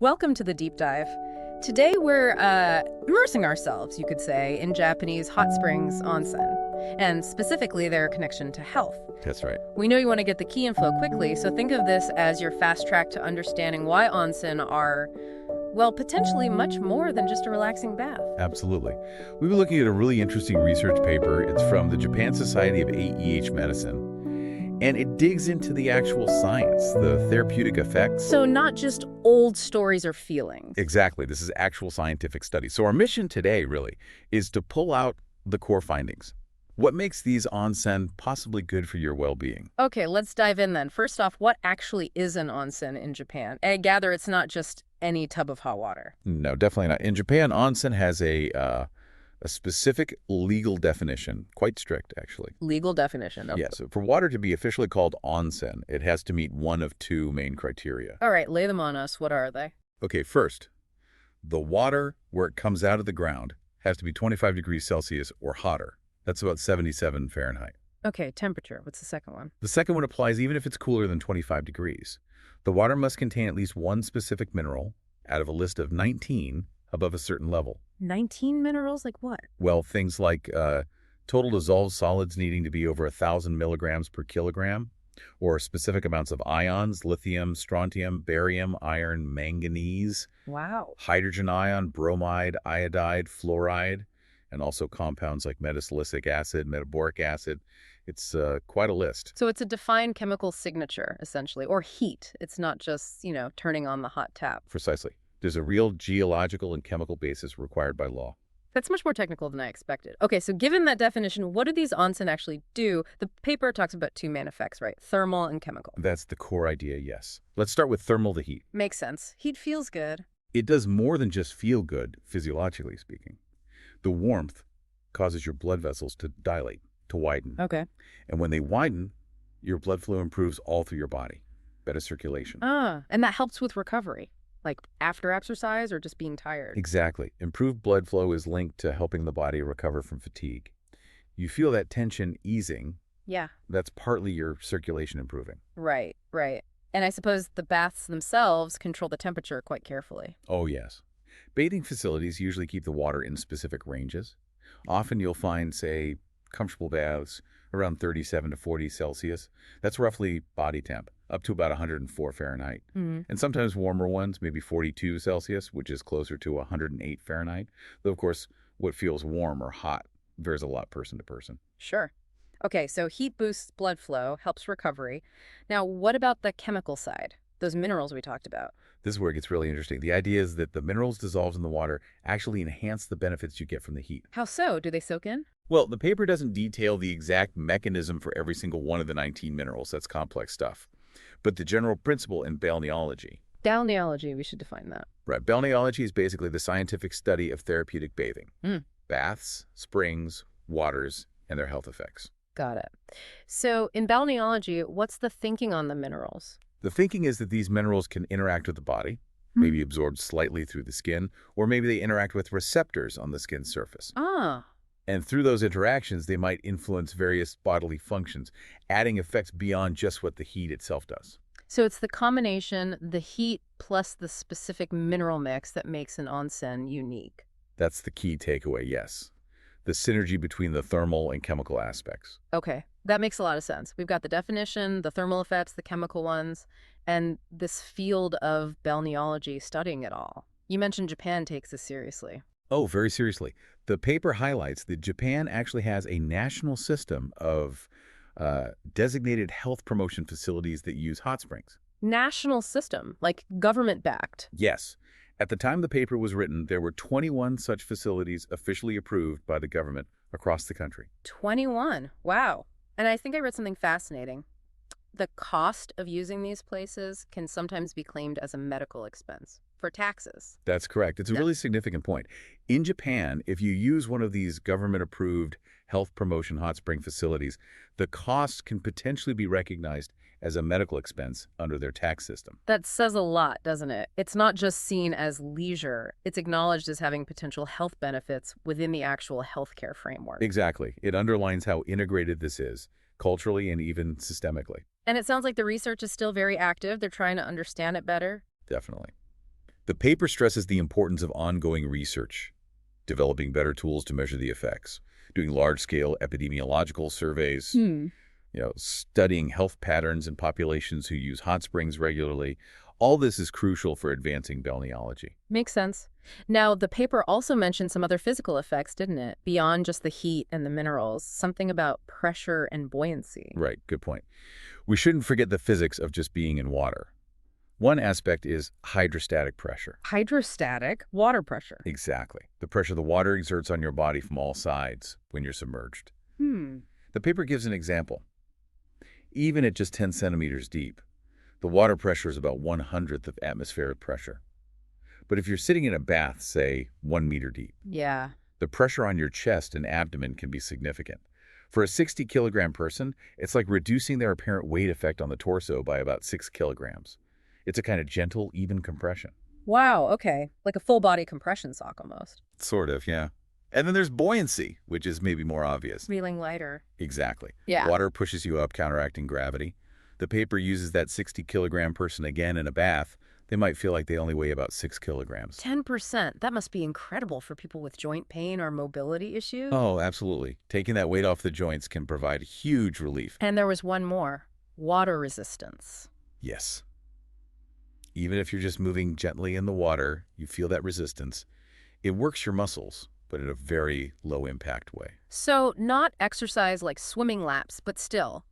Welcome to the deep dive. Today we're immersing ourselves, you could say, in Japanese hot springs onsen, and specifically their connection to health. That's right. We know you want to get the key info quickly, so think of this as your fast track to understanding why onsen are, well, potentially much more than just a relaxing bath. Absolutely. We've been looking at a really interesting research paper. It's from the Japan Society of AEH Medicine. And it digs into the actual science, the therapeutic effects. So not just old stories or feelings. Exactly. This is actual scientific study. So our mission today, really, is to pull out the core findings. What makes these onsen possibly good for your well-being? Okay, let's dive in then. First off, what actually is an onsen in Japan? I gather it's not just any tub of hot water. No, definitely not. In Japan, onsen has a specific legal definition, quite strict, actually. Legal definition. Okay. Yeah, so for water to be officially called onsen, it has to meet one of two main criteria. All right, lay them on us. What are they? Okay, first, the water where it comes out of the ground has to be 25 degrees Celsius or hotter. That's about 77 Fahrenheit. Okay, temperature. What's the second one? The second one applies even if it's cooler than 25 degrees. The water must contain at least one specific mineral out of a list of 19 above a certain level. 19 minerals? Like what? Well, things like total dissolved solids needing to be over 1,000 milligrams per kilogram, or specific amounts of ions, lithium, strontium, barium, iron, manganese, Wow. hydrogen ion, bromide, iodide, fluoride, and also compounds like metasalicylic acid, metaboric acid. It's quite a list. So it's a defined chemical signature, essentially, or heat. It's not just, turning on the hot tap. Precisely. There's a real geological and chemical basis required by law. That's much more technical than I expected. Okay, so given that definition, what do these onsen actually do? The paper talks about two main effects, right? Thermal and chemical. That's the core idea, yes. Let's start with thermal, the heat. Makes sense. Heat feels good. It does more than just feel good, physiologically speaking. The warmth causes your blood vessels to dilate, to widen. Okay. And when they widen, your blood flow improves all through your body. Better circulation. And that helps with recovery, like after exercise or just being tired. Exactly. Improved blood flow is linked to helping the body recover from fatigue. You feel that tension easing. Yeah. That's partly your circulation improving. Right. And I suppose the baths themselves control the temperature quite carefully. Oh, yes. Bathing facilities usually keep the water in specific ranges. Often you'll find, say, comfortable baths around 37 to 40 Celsius. That's roughly body temp, up to about 104 Fahrenheit. Mm-hmm. And sometimes warmer ones, maybe 42 Celsius, which is closer to 108 Fahrenheit. Though, of course, what feels warm or hot varies a lot person to person. Sure. Okay, so heat boosts blood flow, helps recovery. Now, what about the chemical side? Those minerals we talked about. This is where it gets really interesting. The idea is that the minerals dissolved in the water actually enhance the benefits you get from the heat. How so? Do they soak in? Well, the paper doesn't detail the exact mechanism for every single one of the 19 minerals. That's complex stuff. But the general principle in balneology. Balneology, we should define that. Right. Balneology is basically the scientific study of therapeutic bathing. Baths, springs, waters, and their health effects. Got it. So in balneology, what's the thinking on the minerals? The thinking is that these minerals can interact with the body, maybe absorbed slightly through the skin, or maybe they interact with receptors on the skin's surface. And through those interactions, they might influence various bodily functions, adding effects beyond just what the heat itself does. So it's the combination, the heat plus the specific mineral mix that makes an onsen unique. That's the key takeaway, yes. The synergy between the thermal and chemical aspects. Okay, that makes a lot of sense. We've got the definition, the thermal effects, the chemical ones, and this field of balneology studying it all. You mentioned Japan takes this seriously. Oh, very seriously. The paper highlights that Japan actually has a national system of designated health promotion facilities that use hot springs. National system, like government-backed. Yes. At the time the paper was written, there were 21 such facilities officially approved by the government across the country. 21. Wow. And I think I read something fascinating. The cost of using these places can sometimes be claimed as a medical expense for taxes. That's correct. It's a really significant point. In Japan, if you use one of these government-approved health promotion hot spring facilities, the cost can potentially be recognized as a medical expense under their tax system. That says a lot, doesn't it? It's not just seen as leisure. It's acknowledged as having potential health benefits within the actual healthcare framework. Exactly. It underlines how integrated this is, culturally and even systemically. And it sounds like the research is still very active. They're trying to understand it better. Definitely. The paper stresses the importance of ongoing research, developing better tools to measure the effects, doing large-scale epidemiological surveys, studying health patterns in populations who use hot springs regularly. All this is crucial for advancing balneology. Makes sense. Now, the paper also mentioned some other physical effects, didn't it? Beyond just the heat and the minerals, something about pressure and buoyancy. Right, good point. We shouldn't forget the physics of just being in water. One aspect is hydrostatic pressure. Hydrostatic water pressure. Exactly. The pressure the water exerts on your body from all sides when you're submerged. The paper gives an example. Even at just 10 centimeters deep, the water pressure is about 1/100th of atmospheric pressure. But if you're sitting in a bath, say, 1 meter deep, Yeah. the pressure on your chest and abdomen can be significant. For a 60-kilogram person, it's like reducing their apparent weight effect on the torso by about 6 kilograms. It's a kind of gentle, even compression. Wow, okay. Like a full-body compression sock almost. Sort of, yeah. And then there's buoyancy, which is maybe more obvious. Feeling lighter. Exactly. Yeah. Water pushes you up, counteracting gravity. The paper uses that 60-kilogram person again in a bath. They might feel like they only weigh about 6 kilograms. 10%. That must be incredible for people with joint pain or mobility issues. Oh, absolutely. Taking that weight off the joints can provide huge relief. And there was one more. Water resistance. Yes. Even if you're just moving gently in the water, you feel that resistance. It works your muscles, but in a very low-impact way. So not exercise like swimming laps, but still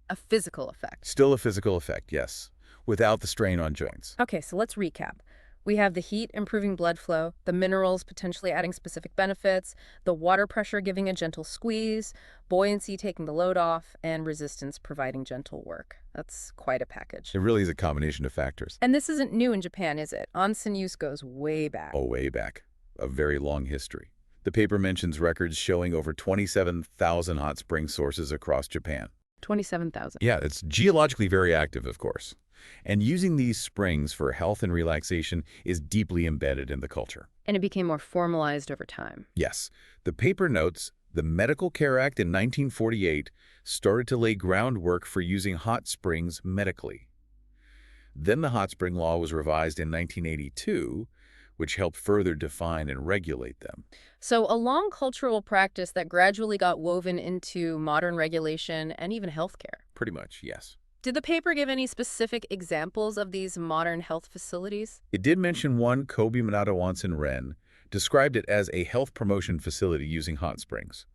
a physical effect. Still a physical effect, yes, without the strain on joints. Okay, so let's recap. We have the heat improving blood flow, the minerals potentially adding specific benefits, the water pressure giving a gentle squeeze, buoyancy taking the load off, and resistance providing gentle work. That's quite a package. It really is a combination of factors. And this isn't new in Japan, is it? Onsen use goes way back. Oh, way back. A very long history. The paper mentions records showing over 27,000 hot spring sources across Japan. 27,000. Yeah, it's geologically very active, of course. And using these springs for health and relaxation is deeply embedded in the culture. And it became more formalized over time. Yes. The paper notes the Medical Care Act in 1948 started to lay groundwork for using hot springs medically. Then the hot spring law was revised in 1982, which helped further define and regulate them. So a long cultural practice that gradually got woven into modern regulation and even healthcare. Pretty much, yes. Did the paper give any specific examples of these modern health facilities? It did mention one, Kobe Minato Onsen Ren, described it as a health promotion facility using hot springs.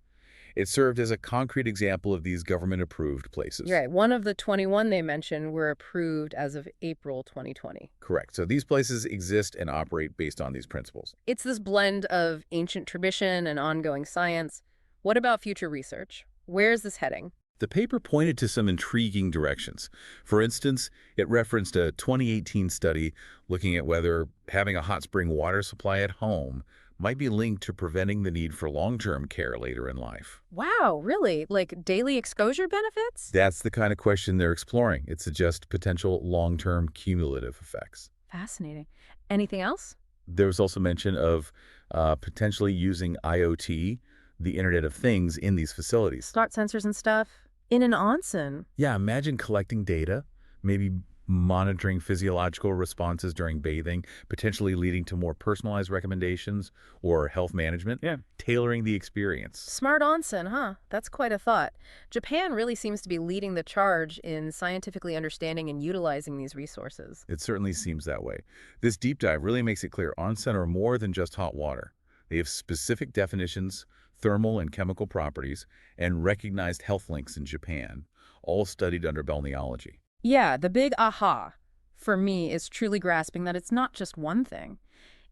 It served as a concrete example of these government-approved places. Right. One of the 21 they mentioned were approved as of April 2020. Correct. So these places exist and operate based on these principles. It's this blend of ancient tradition and ongoing science. What about future research? Where is this heading? The paper pointed to some intriguing directions. For instance, it referenced a 2018 study looking at whether having a hot spring water supply at home might be linked to preventing the need for long-term care later in life. Wow, really? Like daily exposure benefits? That's the kind of question they're exploring. It suggests potential long-term cumulative effects. Fascinating. Anything else? There was also mention of potentially using IoT, the Internet of Things, in these facilities. Smart sensors and stuff? In an onsen? Yeah, imagine collecting data, maybe monitoring physiological responses during bathing, potentially leading to more personalized recommendations or health management. Yeah. Tailoring the experience. Smart onsen, huh? That's quite a thought. Japan really seems to be leading the charge in scientifically understanding and utilizing these resources. It certainly seems that way. This deep dive really makes it clear onsen are more than just hot water. They have specific definitions, thermal and chemical properties, and recognized health links in Japan, all studied under balneology. Yeah, the big aha for me is truly grasping that it's not just one thing.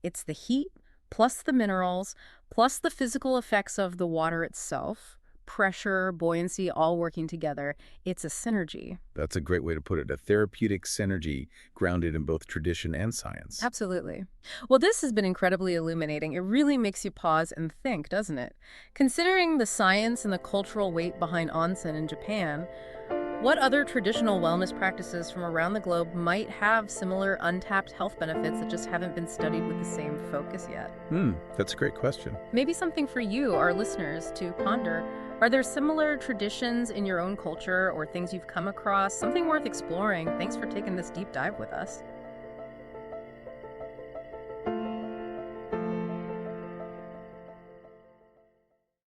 It's the heat, plus the minerals, plus the physical effects of the water itself, pressure, buoyancy, all working together. It's a synergy. That's a great way to put it, a therapeutic synergy grounded in both tradition and science. Absolutely. Well, this has been incredibly illuminating. It really makes you pause and think, doesn't it? Considering the science and the cultural weight behind onsen in Japan, what other traditional wellness practices from around the globe might have similar untapped health benefits that just haven't been studied with the same focus yet? That's a great question. Maybe something for you, our listeners, to ponder. Are there similar traditions in your own culture or things you've come across? Something worth exploring. Thanks for taking this deep dive with us.